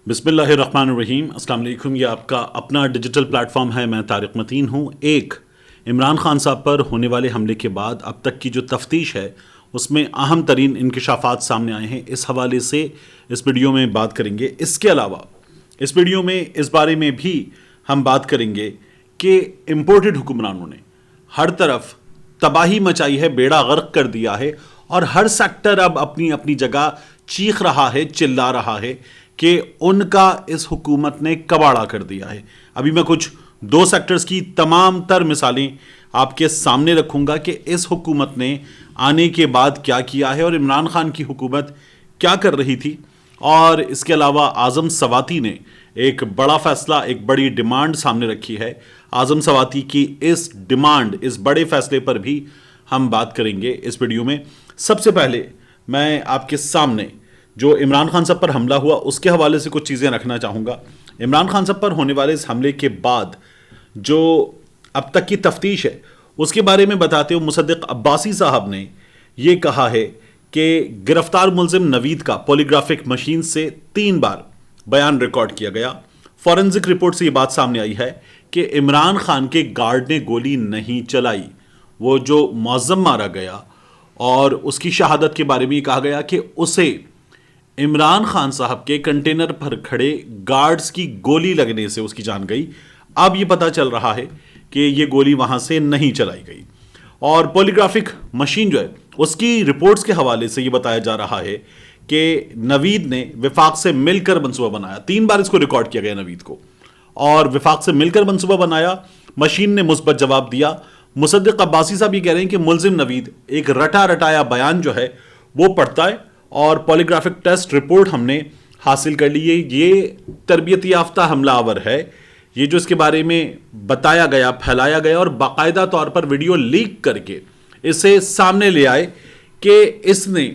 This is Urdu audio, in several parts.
بسم اللہ الرحمن الرحیم۔ السلام علیکم۔ یہ آپ کا اپنا ڈیجیٹل پلیٹ فارم ہے، میں طارق متین ہوں۔ ایک عمران خان صاحب پر ہونے والے حملے کے بعد اب تک کی جو تفتیش ہے اس میں اہم ترین انکشافات سامنے آئے ہیں، اس حوالے سے اس ویڈیو میں بات کریں گے۔ اس کے علاوہ اس ویڈیو میں اس بارے میں بھی ہم بات کریں گے کہ امپورٹڈ حکمرانوں نے ہر طرف تباہی مچائی ہے، بیڑا غرق کر دیا ہے، اور ہر سیکٹر اب اپنی اپنی جگہ چیخ رہا ہے، چلا رہا ہے کہ ان کا اس حکومت نے کباڑا کر دیا ہے۔ ابھی میں کچھ دو سیکٹرز کی تمام تر مثالیں آپ کے سامنے رکھوں گا کہ اس حکومت نے آنے کے بعد کیا کیا ہے اور عمران خان کی حکومت کیا کر رہی تھی۔ اور اس کے علاوہ اعظم سواتی نے ایک بڑا فیصلہ، ایک بڑی ڈیمانڈ سامنے رکھی ہے۔ اعظم سواتی کی اس ڈیمانڈ، اس بڑے فیصلے پر بھی ہم بات کریں گے اس ویڈیو میں۔ سب سے پہلے میں آپ کے سامنے جو عمران خان صاحب پر حملہ ہوا اس کے حوالے سے کچھ چیزیں رکھنا چاہوں گا۔ عمران خان صاحب پر ہونے والے اس حملے کے بعد جو اب تک کی تفتیش ہے اس کے بارے میں بتاتے ہوئے مصدق عباسی صاحب نے یہ کہا ہے کہ گرفتار ملزم نوید کا پولیگرافک مشین سے 3 بار بیان ریکارڈ کیا گیا۔ فورنزک رپورٹ سے یہ بات سامنے آئی ہے کہ عمران خان کے گارڈ نے گولی نہیں چلائی، وہ جو معظم مارا گیا، اور اس کی شہادت کے بارے میں یہ کہا گیا کہ اسے عمران خان صاحب کے کنٹینر پر کھڑے گارڈز کی گولی لگنے سے اس کی جان گئی۔ اب یہ پتہ چل رہا ہے کہ یہ گولی وہاں سے نہیں چلائی گئی۔ اور پولیگرافک مشین جو ہے اس کی رپورٹس کے حوالے سے یہ بتایا جا رہا ہے کہ نوید نے وفاق سے مل کر منصوبہ بنایا۔ 3 بار اس کو ریکارڈ کیا گیا نوید کو، اور وفاق سے مل کر منصوبہ بنایا۔ مشین نے مثبت جواب دیا۔ مصدق عباسی صاحب یہ کہہ رہے ہیں کہ ملزم نوید ایک رٹا رٹایا بیان جو ہے وہ پڑھتا ہے، اور پولیگرافک ٹیسٹ رپورٹ ہم نے حاصل کر لی ہے۔ یہ تربیت یافتہ حملہ آور ہے، یہ جو اس کے بارے میں بتایا گیا، پھیلایا گیا، اور باقاعدہ طور پر ویڈیو لیک کر کے اسے سامنے لے آئے کہ اس نے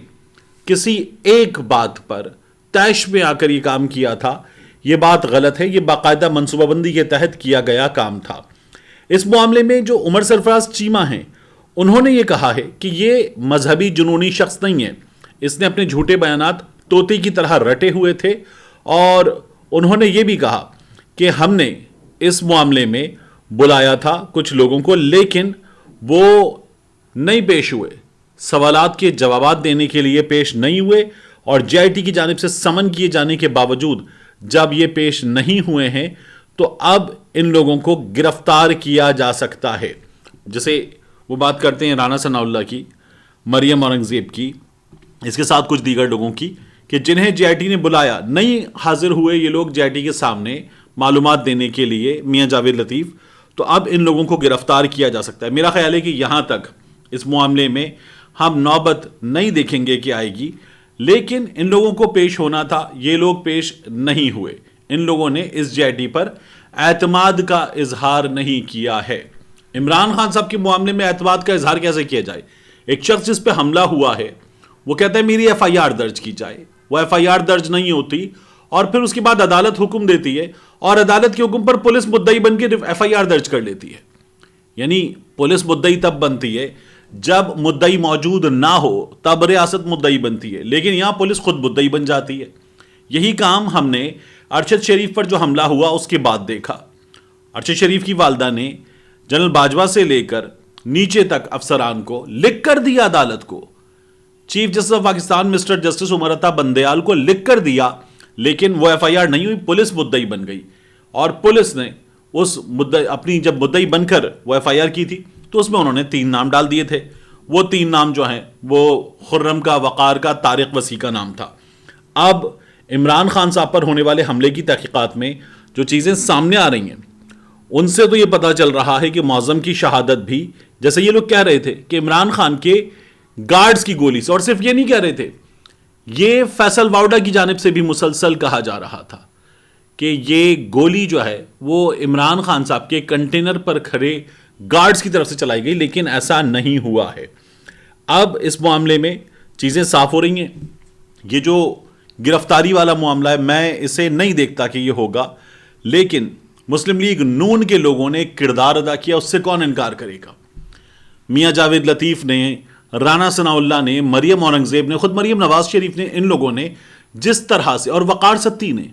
کسی ایک بات پر طیش میں آ کر یہ کام کیا تھا۔ یہ بات غلط ہے، یہ باقاعدہ منصوبہ بندی کے تحت کیا گیا کام تھا۔ اس معاملے میں جو عمر سرفراز چیمہ ہیں انہوں نے یہ کہا ہے کہ یہ مذہبی جنونی شخص نہیں ہے، اس نے اپنے جھوٹے بیانات طوطی کی طرح رٹے ہوئے تھے، اور انہوں نے یہ بھی کہا کہ ہم نے اس معاملے میں بلایا تھا کچھ لوگوں کو، لیکن وہ نہیں پیش ہوئے، سوالات کے جوابات دینے کے لیے پیش نہیں ہوئے، اور جے آئی ٹی کی جانب سے سمن کیے جانے کے باوجود جب یہ پیش نہیں ہوئے ہیں تو اب ان لوگوں کو گرفتار کیا جا سکتا ہے۔ جیسے وہ بات کرتے ہیں رانا ثناء اللہ کی، مریم اورنگزیب کی، اس کے ساتھ کچھ دیگر لوگوں کی، کہ جنہیں جے آئی ٹی نے بلایا نہیں حاضر ہوئے یہ لوگ جے آئی ٹی کے سامنے معلومات دینے کے لیے، میاں جاوید لطیف، تو اب ان لوگوں کو گرفتار کیا جا سکتا ہے۔ میرا خیال ہے کہ یہاں تک اس معاملے میں ہم نوبت نہیں دیکھیں گے کہ آئے گی، لیکن ان لوگوں کو پیش ہونا تھا، یہ لوگ پیش نہیں ہوئے۔ ان لوگوں نے اس جے آئی ٹی پر اعتماد کا اظہار نہیں کیا ہے۔ عمران خان صاحب کے معاملے میں اعتماد کا اظہار کیسے کیا جائے؟ ایک شخص جس پہ حملہ ہوا ہے وہ کہتا ہے میری ایف آئی آر درج کی جائے، وہ ایف آئی آر درج نہیں ہوتی، اور پھر اس کے بعد عدالت حکم دیتی ہے، اور عدالت کے حکم پر پولیس مدعی بن کے ایف آئی آر درج کر لیتی ہے۔ یعنی پولیس مدعی تب بنتی ہے جب مدعی موجود نہ ہو، تب ریاست مدعی بنتی ہے، لیکن یہاں پولیس خود مدعی بن جاتی ہے۔ یہی کام ہم نے ارشد شریف پر جو حملہ ہوا اس کے بعد دیکھا۔ ارشد شریف کی والدہ نے جنرل باجوہ سے لے کر نیچے تک افسران کو لکھ کر دیا، عدالت کو، chief justice of Pakistan mister justice Umar Ata Bandial کو لکھ کر دیا، لیکن وہ ایف آئی آر نہیں ہوئی، پولیس مدعی بن گئی، اور پولیس نے اس اپنی جب مدعی بن کر وہ ایف آئی آر کی تھی تو اس میں انہوں نے 3 نام ڈال دیے تھے۔ وہ 3 نام جو ہیں وہ خرم کا، وقار کا، طارق وسیع کا نام تھا۔ اب عمران خان صاحب پر ہونے والے حملے کی تحقیقات میں جو چیزیں سامنے آ رہی ہیں ان سے تو یہ پتہ چل رہا ہے کہ معظم کی شہادت بھی، جیسے یہ لوگ کہہ رہے تھے کہ عمران خان کے گارڈز کی گولی سے، اور صرف یہ نہیں کہہ رہے تھے، یہ فیصل واؤڈا کی جانب سے بھی مسلسل کہا جا رہا تھا کہ یہ گولی جو ہے وہ عمران خان صاحب کے کنٹینر پر کھڑے گارڈز کی طرف سے چلائی گئی، لیکن ایسا نہیں ہوا ہے۔ اب اس معاملے میں چیزیں صاف ہو رہی ہیں۔ یہ جو گرفتاری والا معاملہ ہے میں اسے نہیں دیکھتا کہ یہ ہوگا، لیکن مسلم لیگ نون کے لوگوں نے کردار ادا کیا، اس سے کون انکار کرے گا؟ میاں جاوید لطیف نے، رانا ثناء اللہ نے، مریم اورنگزیب نے، خود مریم نواز شریف نے، ان لوگوں نے جس طرح سے، اور وقار ستی نے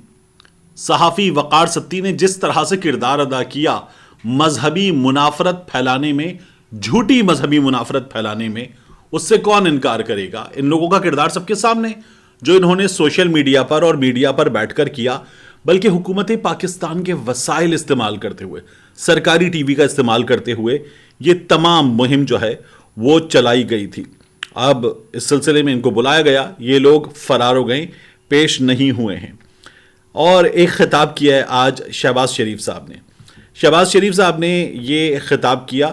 صحافی وقار ستی نے جس طرح سے کردار ادا کیا مذہبی منافرت پھیلانے میں، جھوٹی مذہبی منافرت پھیلانے میں، اس سے کون انکار کرے گا؟ ان لوگوں کا کردار سب کے سامنے، جو انہوں نے سوشل میڈیا پر اور میڈیا پر بیٹھ کر کیا، بلکہ حکومت پاکستان کے وسائل استعمال کرتے ہوئے، سرکاری ٹی وی کا استعمال کرتے ہوئے یہ تمام مہم جو ہے وہ چلائی گئی تھی۔ اب اس سلسلے میں ان کو بلایا گیا، یہ لوگ فرار ہو گئے، پیش نہیں ہوئے ہیں۔ اور ایک خطاب کیا ہے آج شہباز شریف صاحب نے۔ شہباز شریف صاحب نے یہ خطاب کیا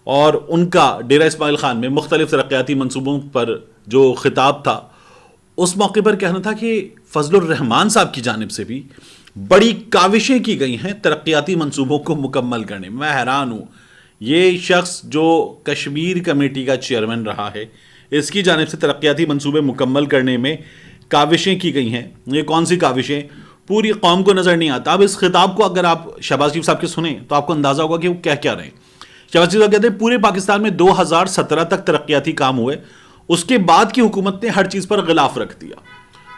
اور ان کا ڈیرہ اسماعیل خان میں مختلف ترقیاتی منصوبوں پر جو خطاب تھا، اس موقع پر کہنا تھا کہ فضل الرحمان صاحب کی جانب سے بھی بڑی کاوشیں کی گئی ہیں ترقیاتی منصوبوں کو مکمل کرنے میں۔ میں حیران ہوں، یہ شخص جو کشمیر کمیٹی کا چیئرمین رہا ہے، اس کی جانب سے ترقیاتی منصوبے مکمل کرنے میں کاوشیں کی گئی ہیں۔ یہ کون سی کاوشیں پوری قوم کو نظر نہیں آتا۔ اب اس خطاب کو اگر آپ شہباز شریف صاحب کے سنیں تو آپ کو اندازہ ہوگا کہ وہ کیا رہے ہیں۔ شہباز شریف صاحب کہتے ہیں پورے پاکستان میں 2017 تک ترقیاتی کام ہوئے، اس کے بعد کی حکومت نے ہر چیز پر غلاف رکھ دیا۔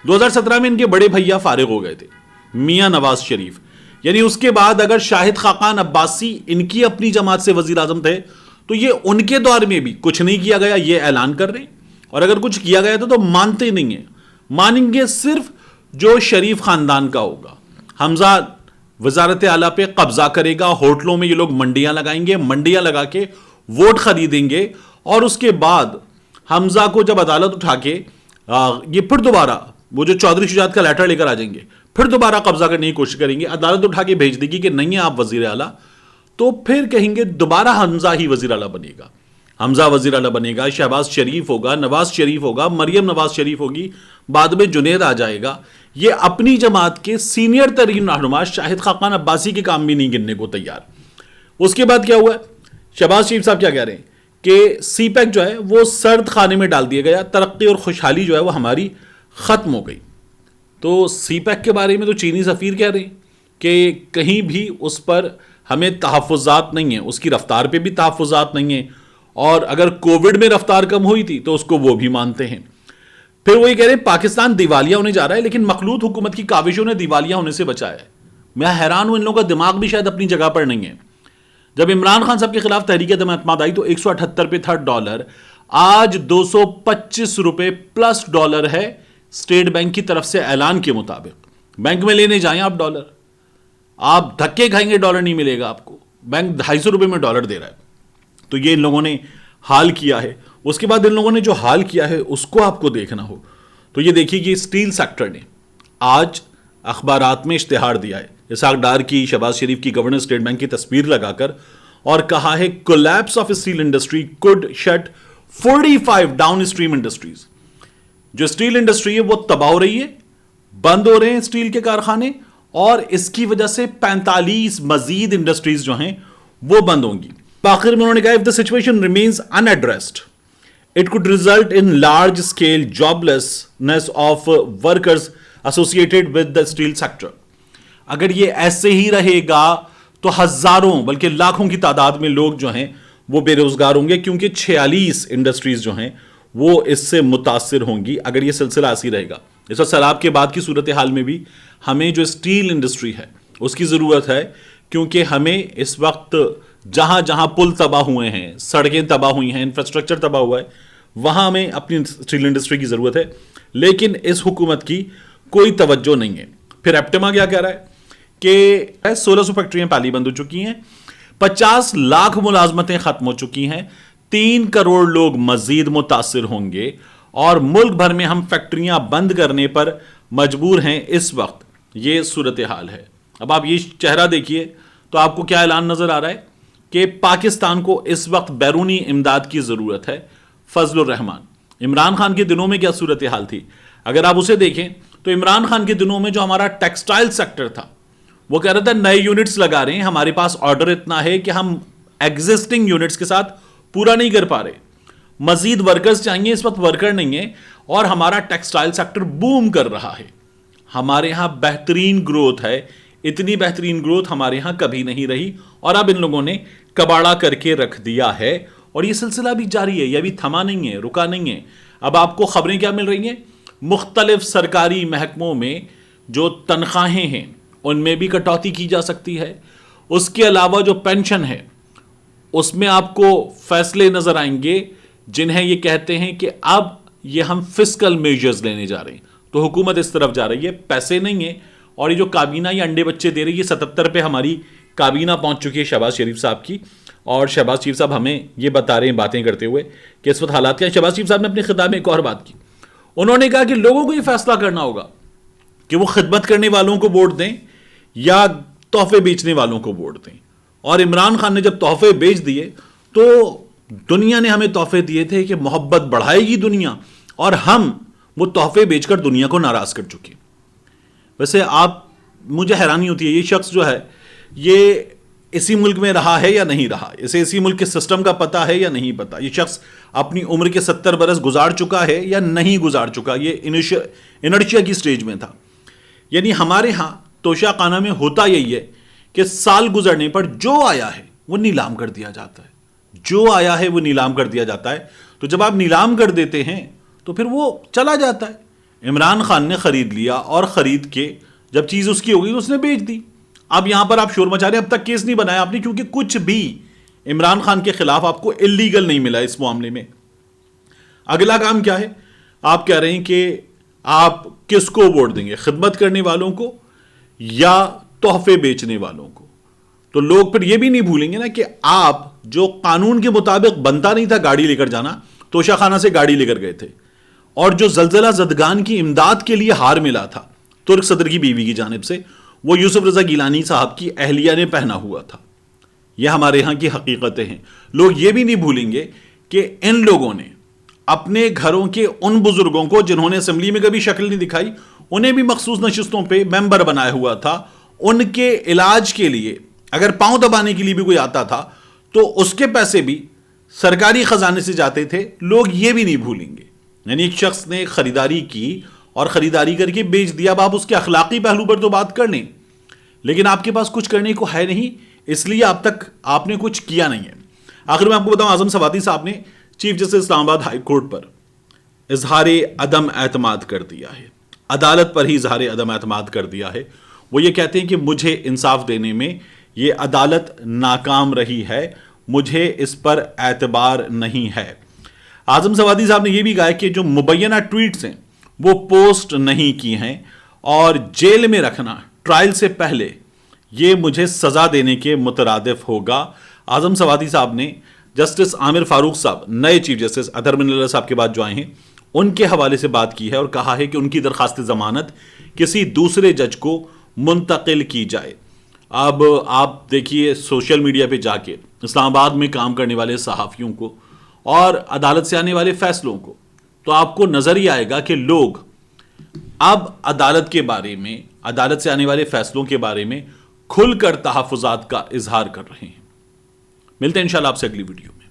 2017 میں ان کے بڑے بھیا فارغ ہو گئے تھے، میاں نواز شریف، یعنی اس کے بعد اگر شاہد خاقان عباسی ان کی اپنی جماعت سے وزیر اعظم تھے تو یہ ان کے دور میں بھی کچھ نہیں کیا گیا، یہ اعلان کر رہے ہیں۔ اور اگر کچھ کیا گیا تو مانتے نہیں ہیں، مانیں گے صرف جو شریف خاندان کا ہوگا۔ حمزہ وزارت اعلیٰ پہ قبضہ کرے گا، ہوٹلوں میں یہ لوگ منڈیاں لگائیں گے، منڈیاں لگا کے ووٹ خریدیں گے، اور اس کے بعد حمزہ کو جب عدالت اٹھا کے یہ پھر دوبارہ وہ جو چودھری شجاعت کا لیٹر لے کر آ جائیں گے، پھر دوبارہ قبضہ کرنے کی کوشش کریں گے، عدالت اٹھا کے بھیج دے گی کہ نہیں ہے آپ وزیر اعلیٰ، تو پھر کہیں گے دوبارہ حمزہ ہی وزیر اعلیٰ بنے گا، حمزہ وزیر اعلیٰ بنے گا، شہباز شریف ہوگا، نواز شریف ہوگا، مریم نواز شریف ہوگی، بعد میں جنید آ جائے گا۔ یہ اپنی جماعت کے سینئر ترین رہنما شاہد خاقان عباسی کے کام بھی نہیں گننے کو تیار۔ اس کے بعد کیا ہوا ہے؟ شہباز شریف صاحب کیا کہہ رہے ہیں کہ سی پیک جو ہے وہ سرد خانے میں ڈال دیا گیا، ترقی اور خوشحالی جو ہے وہ ہماری ختم ہو گئی۔ تو سی پیک کے بارے میں تو چینی سفیر کہہ رہے ہیں کہ کہیں بھی اس پر ہمیں تحفظات نہیں ہیں، اس کی رفتار پہ بھی تحفظات نہیں ہیں، اور اگر کووڈ میں رفتار کم ہوئی تھی تو اس کو وہ بھی مانتے ہیں۔ پھر وہ یہ کہہ رہے ہیں پاکستان دیوالیہ ہونے جا رہا ہے، لیکن مخلوط حکومت کی کاوشوں نے دیوالیہ ہونے سے بچایا ہے۔ میں حیران ہوں، ان لوگوں کا دماغ بھی شاید اپنی جگہ پر نہیں ہے۔ جب عمران خان صاحب کے خلاف تحریک عدم اعتماد آئی تو 178 پہ تھا ڈالر، آج 225 روپے پلس ڈالر ہے اسٹیٹ بینک کی طرف سے اعلان کے مطابق۔ بینک میں لینے جائیں آپ ڈالر، آپ دھکے کھائیں گے، ڈالر نہیں ملے گا آپ کو، بینک 250 روپے میں ڈالر دے رہا ہے۔ تو یہ ان لوگوں نے حال کیا ہے۔ اس کے بعد ان لوگوں نے جو حال کیا ہے اس کو آپ کو دیکھنا ہو تو یہ دیکھیے کہ اسٹیل سیکٹر نے آج اخبارات میں اشتہار دیا ہے، اسحاق ڈار کی، شہباز شریف کی، گورنر اسٹیٹ بینک کی تصویر لگا کر، اور کہا ہے collapse of steel industry could shut 45 downstream industries. جو اسٹیل انڈسٹری ہے وہ تباہ ہو رہی ہے، بند ہو رہے ہیں اسٹیل کے کارخانے، اور اس کی وجہ سے 45 مزید انڈسٹریز جو ہیں وہ بند ہوں گی۔ آخر میں انہوں نے کہا if the situation remains unaddressed it could result in large scale joblessness of workers associated with the steel sector۔ اگر یہ ایسے ہی رہے گا تو ہزاروں بلکہ لاکھوں کی تعداد میں لوگ جو ہیں وہ بے روزگار ہوں گے، کیونکہ 46 انڈسٹریز جو ہیں وہ اس سے متاثر ہوں گی اگر یہ سلسلہ ایسی رہے گا۔ اس وقت سیلاب کے بعد کی صورتحال میں بھی ہمیں جو اسٹیل انڈسٹری ہے اس کی ضرورت ہے، کیونکہ ہمیں اس وقت جہاں جہاں پل تباہ ہوئے ہیں، سڑکیں تباہ ہوئی ہیں، انفراسٹرکچر تباہ ہوا ہے، وہاں ہمیں اپنی اسٹیل انڈسٹری کی ضرورت ہے، لیکن اس حکومت کی کوئی توجہ نہیں ہے۔ پھر ایپٹما کیا کہہ رہا ہے کہ 1600 فیکٹریاں پہلی بند ہو چکی ہیں، 50 لاکھ ملازمتیں ختم ہو چکی ہیں، 3 کروڑ لوگ مزید متاثر ہوں گے، اور ملک بھر میں ہم فیکٹریاں بند کرنے پر مجبور ہیں۔ اس وقت یہ صورتحال ہے۔ اب آپ یہ چہرہ دیکھیے تو آپ کو کیا اعلان نظر آ رہا ہے کہ پاکستان کو اس وقت بیرونی امداد کی ضرورت ہے۔ فضل الرحمان، عمران خان کے دنوں میں کیا صورتحال تھی؟ اگر آپ اسے دیکھیں تو عمران خان کے دنوں میں جو ہمارا ٹیکسٹائل سیکٹر تھا وہ کہہ رہا تھا نئے یونٹس لگا رہے ہیں، ہمارے پاس آرڈر اتنا ہے کہ ہم ایگزسٹنگ یونٹس کے ساتھ پورا نہیں کر پا رہے، مزید ورکرز چاہیے، اس وقت ورکر نہیں ہے، اور ہمارا ٹیکسٹائل سیکٹر بوم کر رہا ہے، ہمارے ہاں بہترین گروتھ ہے، اتنی بہترین گروتھ ہمارے ہاں کبھی نہیں رہی، اور اب ان لوگوں نے کباڑا کر کے رکھ دیا ہے، اور یہ سلسلہ بھی جاری ہے، یہ بھی تھما نہیں ہے، رکا نہیں ہے۔ اب آپ کو خبریں کیا مل رہی ہیں؟ مختلف سرکاری محکموں میں جو تنخواہیں ہیں ان میں بھی کٹوتی کی جا سکتی ہے. اس کے علاوہ جو پینشن ہے اس میں آپ کو فیصلے نظر آئیں گے جنہیں یہ کہتے ہیں کہ اب یہ ہم فسکل میجرز لینے جا رہے ہیں. تو حکومت اس طرف جا رہی ہے, پیسے نہیں ہیں, اور یہ جو کابینہ یہ انڈے بچے دے رہی ہے, یہ 77 پہ ہماری کابینہ پہنچ چکی ہے شہباز شریف صاحب کی. اور شہباز شریف صاحب ہمیں یہ بتا رہے ہیں باتیں کرتے ہوئے کہ اس وقت حالات کیا. شہباز شریف صاحب نے اپنے خطاب میں ایک اور بات کی. انہوں نے کہا کہ لوگوں کو یہ فیصلہ کرنا ہوگا کہ وہ خدمت کرنے والوں کو ووٹ دیں یا تحفے بیچنے والوں کو ووٹ دیں. اور عمران خان نے جب تحفے بیچ دیے تو دنیا نے ہمیں تحفے دیے تھے کہ محبت بڑھائے گی دنیا, اور ہم وہ تحفے بیچ کر دنیا کو ناراض کر چکے. ویسے مجھے حیرانی ہوتی ہے, یہ شخص جو ہے یہ اسی ملک میں رہا ہے یا نہیں رہا, اسے اسی ملک کے سسٹم کا پتہ ہے یا نہیں پتہ, یہ شخص اپنی عمر کے 70 برس گزار چکا ہے یا نہیں گزار چکا, یہ انرشیا کی سٹیج میں تھا. یعنی ہمارے ہاں توشہ خانہ میں ہوتا یہی ہے کہ سال گزرنے پر جو آیا ہے وہ نیلام کر دیا جاتا ہے, جو آیا ہے وہ نیلام کر دیا جاتا ہے. تو جب آپ نیلام کر دیتے ہیں تو پھر وہ چلا جاتا ہے. عمران خان نے خرید لیا, اور خرید کے جب چیز اس کی ہو گئی تو اس نے بیچ دی. اب یہاں پر آپ شور مچا رہے ہیں, اب تک کیس نہیں بنایا آپ نے, کیونکہ کچھ بھی عمران خان کے خلاف آپ کو اللیگل نہیں ملا اس معاملے میں. اگلا کام کیا ہے, آپ کہہ رہے ہیں کہ آپ کس کو ووٹ دیں گے, خدمت کرنے والوں کو یا تحفے بیچنے والوں کو. تو لوگ پھر یہ بھی نہیں بھولیں گے نا کہ آپ جو قانون کے مطابق بنتا نہیں تھا گاڑی لے کر جانا, توشہ خانہ سے گاڑی لے کر گئے تھے, اور جو زلزلہ زدگان کی امداد کے لیے ہار ملا تھا ترک صدر کی بیوی کی جانب سے, وہ یوسف رضا گیلانی صاحب کی اہلیہ نے پہنا ہوا تھا. یہ ہمارے ہاں کی حقیقتیں ہیں. لوگ یہ بھی نہیں بھولیں گے کہ ان لوگوں نے اپنے گھروں کے ان بزرگوں کو جنہوں نے اسمبلی میں کبھی شکل نہیں دکھائی, انہیں بھی مخصوص نشستوں پہ ممبر بنایا ہوا تھا. ان کے علاج کے لیے اگر پاؤں دبانے کے لیے بھی کوئی آتا تھا تو اس کے پیسے بھی سرکاری خزانے سے جاتے تھے. لوگ یہ بھی نہیں بھولیں گے. یعنی ایک شخص نے خریداری کی اور خریداری کر کے بیچ دیا. اب آپ اس کے اخلاقی پہلو پر تو بات کر لیں, لیکن آپ کے پاس کچھ کرنے کو ہے نہیں, اس لیے اب تک آپ نے کچھ کیا نہیں ہے. آخر میں آپ کو بتاؤں, اعظم سوادی صاحب نے چیف جسٹس اسلام آباد ہائی کورٹ پر اظہار عدم اعتماد کر دیا ہے, عدالت پر ہی اظہار عدم اعتماد کر دیا ہے. وہ یہ کہتے ہیں کہ مجھے انصاف دینے میں یہ عدالت ناکام رہی ہے, مجھے اس پر اعتبار نہیں ہے. اعظم سوادی صاحب نے یہ بھی کہا کہ جو مبینہ ٹویٹس ہیں وہ پوسٹ نہیں کی ہیں, اور جیل میں رکھنا ٹرائل سے پہلے یہ مجھے سزا دینے کے مترادف ہوگا. اعظم سوادی صاحب نے جسٹس عامر فاروق صاحب, نئے چیف جسٹس اطہر بن اللہ صاحب کے بعد جو آئے ہیں, ان کے حوالے سے بات کی ہے اور کہا ہے کہ ان کی درخواست ضمانت کسی دوسرے جج کو منتقل کی جائے. اب آپ دیکھیے سوشل میڈیا پہ جا کے اسلام آباد میں کام کرنے والے صحافیوں کو اور عدالت سے آنے والے فیصلوں کو, تو آپ کو نظر ہی آئے گا کہ لوگ اب عدالت کے بارے میں, عدالت سے آنے والے فیصلوں کے بارے میں کھل کر تحفظات کا اظہار کر رہے ہیں. ملتے ہیں انشاءاللہ آپ سے اگلی ویڈیو میں.